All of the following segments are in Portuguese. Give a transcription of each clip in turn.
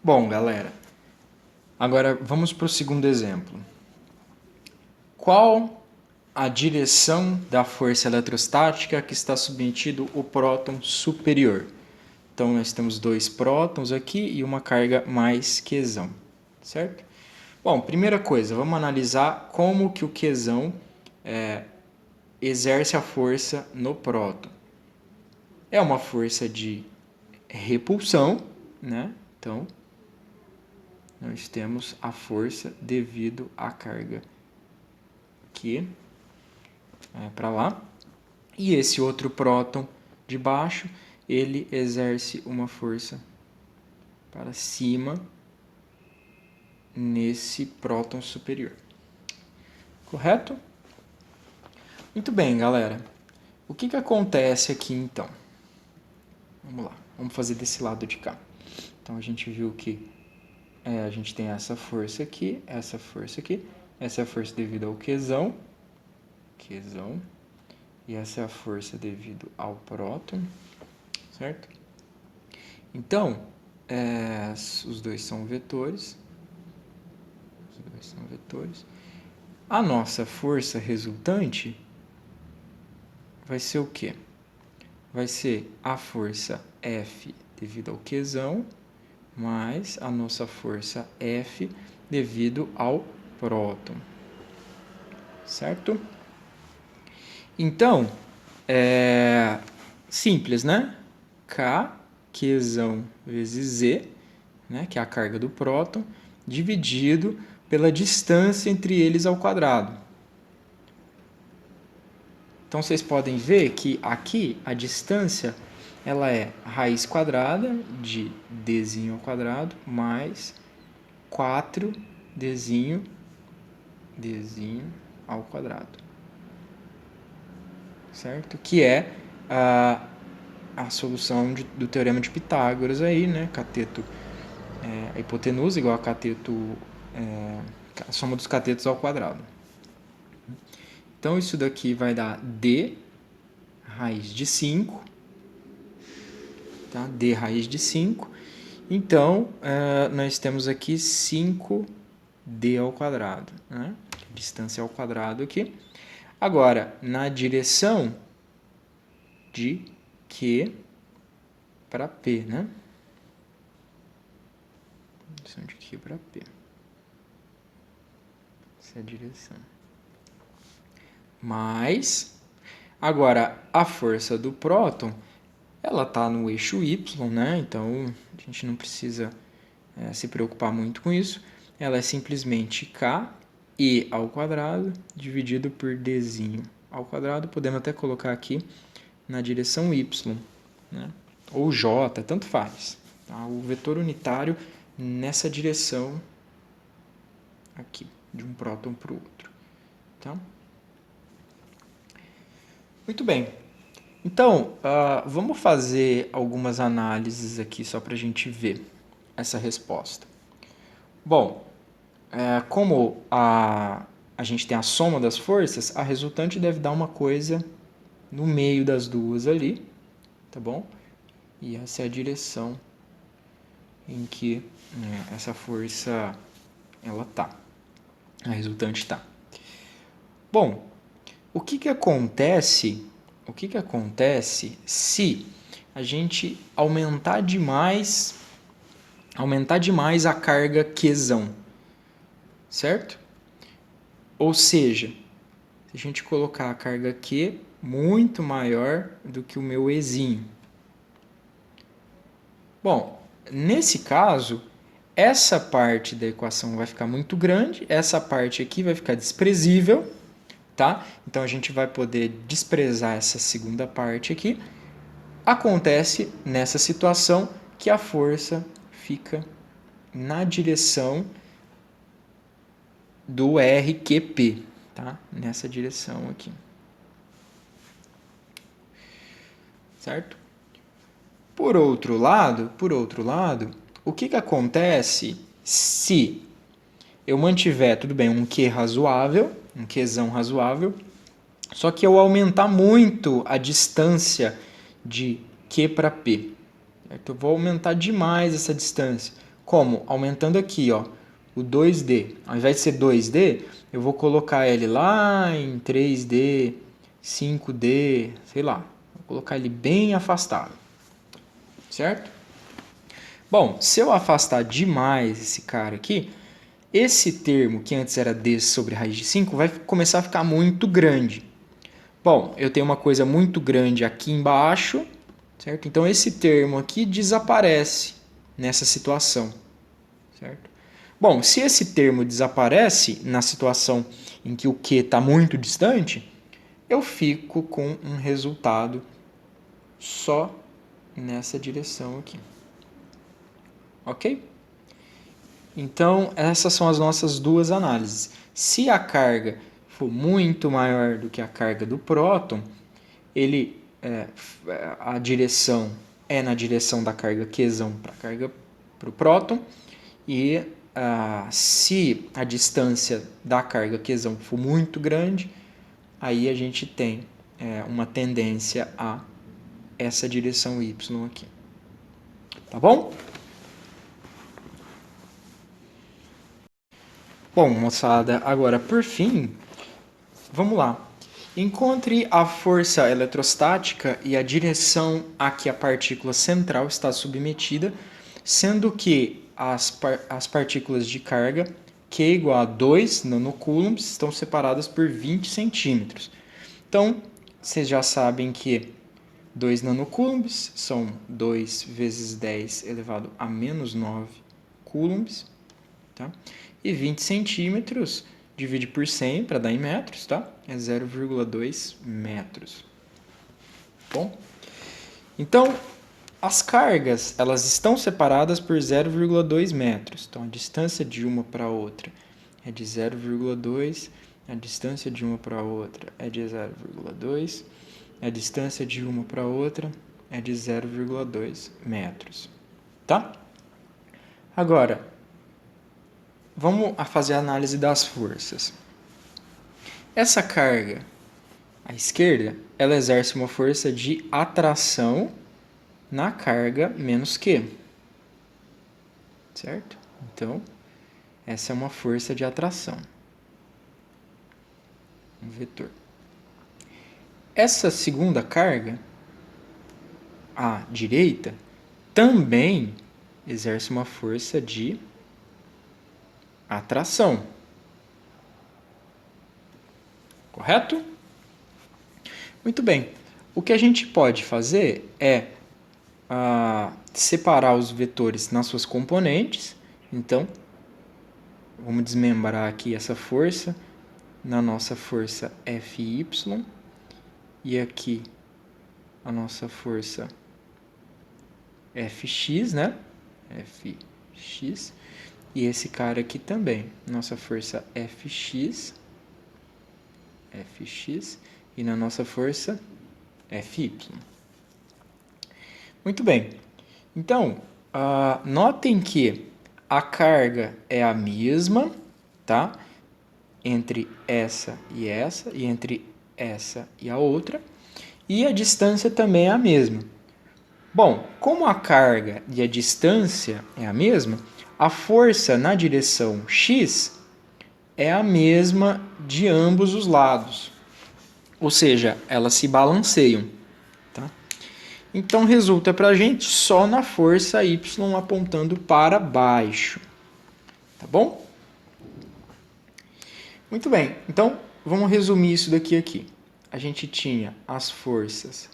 Bom, galera, agora vamos para o segundo exemplo. Qual a direção da força eletrostática que está submetido o próton superior? Então, nós temos dois prótons aqui e uma carga mais Qzão, certo? Bom, primeira coisa, vamos analisar como que o Qzão exerce a força no próton. É uma força de repulsão, né? Então, nós temos a força devido à carga Q para lá. E esse outro próton de baixo, ele exerce uma força para cima nesse próton superior. Correto? Muito bem, galera. O que acontece aqui, então? Vamos lá. Vamos fazer desse lado de cá. Então, a gente viu que a gente tem essa força aqui, essa força aqui. Essa é a força devido ao Qzão. E essa é a força devido ao próton. Certo? Então, os dois são vetores. A nossa força resultante vai ser o quê? Vai ser a força F devido ao Qzão, mais a nossa força F devido ao próton. Certo? Então, simples, né? K, Qzão vezes Z, né, que é a carga do próton, dividido pela distância entre eles ao quadrado. Então, vocês podem ver que aqui a distância ela é raiz quadrada de dzinho ao quadrado mais 4dzinho ao quadrado. Certo? Que é a solução do teorema de Pitágoras aí, né? Cateto, a hipotenusa igual a cateto, a soma dos catetos ao quadrado. Então, isso daqui vai dar D raiz de 5. Tá? D raiz de 5. Então, nós temos aqui 5D ao quadrado. Né? Distância ao quadrado aqui. Agora, na direção de Q para P, né? Direção de Q para P. Essa é a direção. Mas, agora, a força do próton, ela está no eixo Y, né? Então, a gente não precisa se preocupar muito com isso. Ela é simplesmente K E ao quadrado dividido por Dzinho ao quadrado. Podemos até colocar aqui na direção Y, né? Ou J, tanto faz. Tá? O vetor unitário nessa direção aqui, de um próton para o outro. Tá? Muito bem. Então, vamos fazer algumas análises aqui só para a gente ver essa resposta. Bom, como a gente tem a soma das forças, a resultante deve dar uma coisa no meio das duas ali, tá bom? E essa é a direção em que essa força ela tá. A resultante tá. Bom, o que acontece se a gente aumentar demais a carga Qzão, certo? Ou seja, se a gente colocar a carga Q muito maior do que o meu Ezinho. Bom, nesse caso, essa parte da equação vai ficar muito grande, essa parte aqui vai ficar desprezível, tá? Então, a gente vai poder desprezar essa segunda parte aqui. Acontece nessa situação que a força fica na direção do RQP, tá? Nessa direção aqui. Certo? Por outro lado, o que acontece se eu mantiver, tudo bem, um Q razoável, um Qzão razoável, só que eu aumentar muito a distância de Q para P. Certo? Eu vou aumentar demais essa distância. Como? Aumentando aqui, ó, o 2D. Ao invés de ser 2D, eu vou colocar ele lá em 3D, 5D, sei lá. Vou colocar ele bem afastado, certo? Bom, se eu afastar demais esse cara aqui, esse termo que antes era d sobre raiz de 5 vai começar a ficar muito grande. Bom, eu tenho uma coisa muito grande aqui embaixo, certo? Então esse termo aqui desaparece nessa situação, certo? Bom, se esse termo desaparece na situação em que o Q está muito distante, eu fico com um resultado só nessa direção aqui. Ok? Então, essas são as nossas duas análises. Se a carga for muito maior do que a carga do próton, a direção é na direção da carga Qzão para o próton, e se a distância da carga Qzão for muito grande, aí a gente tem uma tendência a essa direção Y aqui. Tá bom? Bom, moçada, agora por fim, vamos lá. Encontre a força eletrostática e a direção a que a partícula central está submetida, sendo que as partículas de carga Q igual a 2 nanocoulombs estão separadas por 20 centímetros. Então, vocês já sabem que 2 nanocoulombs são 2 vezes 10 elevado a menos 9 coulombs, tá? E 20 centímetros divide por 100 para dar em metros, tá? É 0,2 metros. Bom, então as cargas elas estão separadas por 0,2 metros. Então a distância de uma para outra é de 0,2, a distância de uma para outra é de 0,2, a distância de uma para outra é de 0,2 metros, tá? Agora, vamos fazer a análise das forças. Essa carga à esquerda, ela exerce uma força de atração na carga menos Q. Certo? Então, essa é uma força de atração. Um vetor. Essa segunda carga, à direita, também exerce uma força de atração. Correto? Muito bem. O que a gente pode fazer é separar os vetores nas suas componentes. Então, vamos desmembrar aqui essa força na nossa força Fy e aqui a nossa força Fx, né? Fx. E esse cara aqui também, nossa força Fx, e na nossa força Fy. Muito bem. Então, notem que a carga é a mesma, tá? Entre essa e entre essa e a outra. E a distância também é a mesma. Bom, como a carga e a distância é a mesma, a força na direção x é a mesma de ambos os lados. Ou seja, elas se balanceiam. Tá? Então, resulta para a gente só na força y apontando para baixo. Tá bom? Muito bem. Então, vamos resumir isso daqui aqui. A gente tinha as forças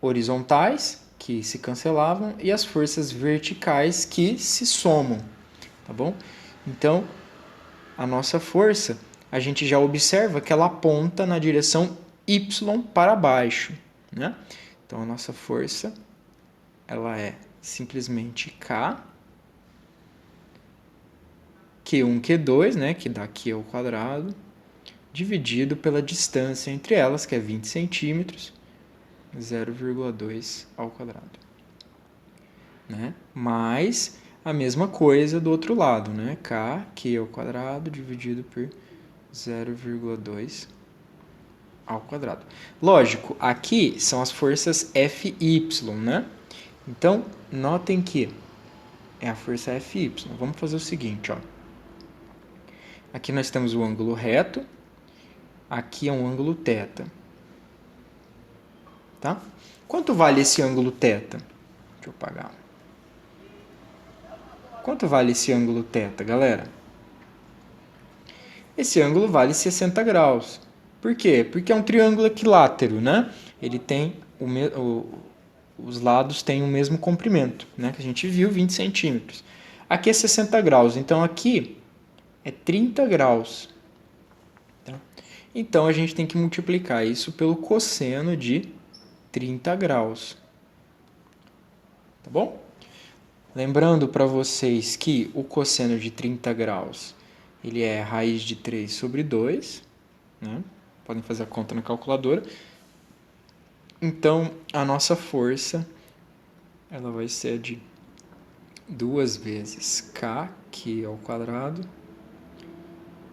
horizontais, que se cancelavam, e as forças verticais, que se somam. Tá bom? Então, a nossa força, a gente já observa que ela aponta na direção y para baixo, né? Então, a nossa força, ela é simplesmente K, Q1, Q2, né? Que dá Q ao quadrado, dividido pela distância entre elas, que é 20 centímetros, 0,2 ao quadrado. Né? Mais a mesma coisa do outro lado, né? K, Q ao quadrado, dividido por 0,2 ao quadrado. Lógico, aqui são as forças Fy, né? Então, notem que é a força Fy. Vamos fazer o seguinte, ó. Aqui nós temos o ângulo reto, aqui é um ângulo θ. Tá? Quanto vale esse ângulo θ? Deixa eu apagar. Quanto vale esse ângulo θ, galera? Esse ângulo vale 60 graus. Por quê? Porque é um triângulo equilátero, né? Ele tem os lados têm o mesmo comprimento, né? Que a gente viu, 20 centímetros. Aqui é 60 graus, então aqui é 30 graus. Tá? Então a gente tem que multiplicar isso pelo cosseno de 30 graus. Tá bom? Lembrando para vocês que o cosseno de 30 graus ele é raiz de 3 sobre 2. Né? Podem fazer a conta na calculadora. Então, a nossa força ela vai ser de 2 vezes kq ao quadrado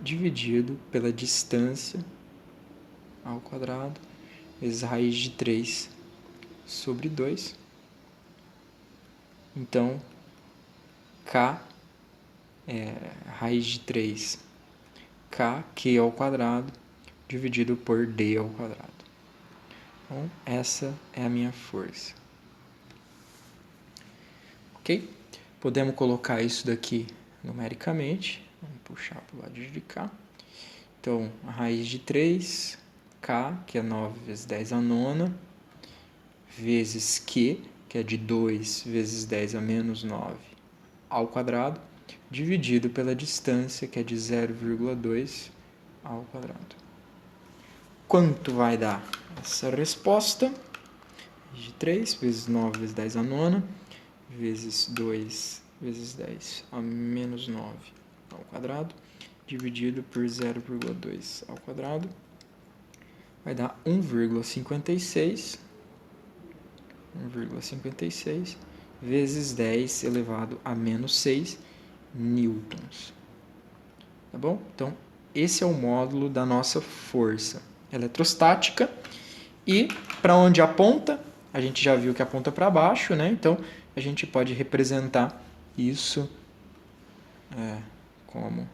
dividido pela distância ao quadrado vezes raiz de 3 sobre 2. Então, k é raiz de 3 kq ao quadrado dividido por d ao quadrado. Então, essa é a minha força. Ok? Podemos colocar isso daqui numericamente. Vamos puxar para o lado de cá. Então, a raiz de 3, k, que é 9 vezes 10 a nona, vezes q, que é de 2 vezes 10 a menos 9 ao quadrado, dividido pela distância, que é de 0,2 ao quadrado. Quanto vai dar essa resposta? De 3 vezes 9 vezes 10 a nona, vezes 2 vezes 10 a menos 9 ao quadrado, dividido por 0,2 ao quadrado, vai dar 1,56 vezes 10 elevado a menos 6 newtons. Tá bom? Então, esse é o módulo da nossa força eletrostática. E para onde aponta? A gente já viu que aponta para baixo, né? Então, a gente pode representar isso como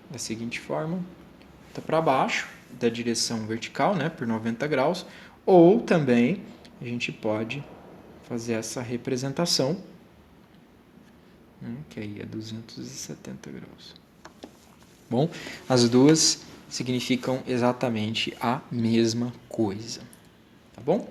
da seguinte forma. Aponta para baixo, da direção vertical, né? Por 90 graus. Ou também a gente pode fazer essa representação, né? Que aí é 270 graus. Bom, as duas significam exatamente a mesma coisa. Tá bom?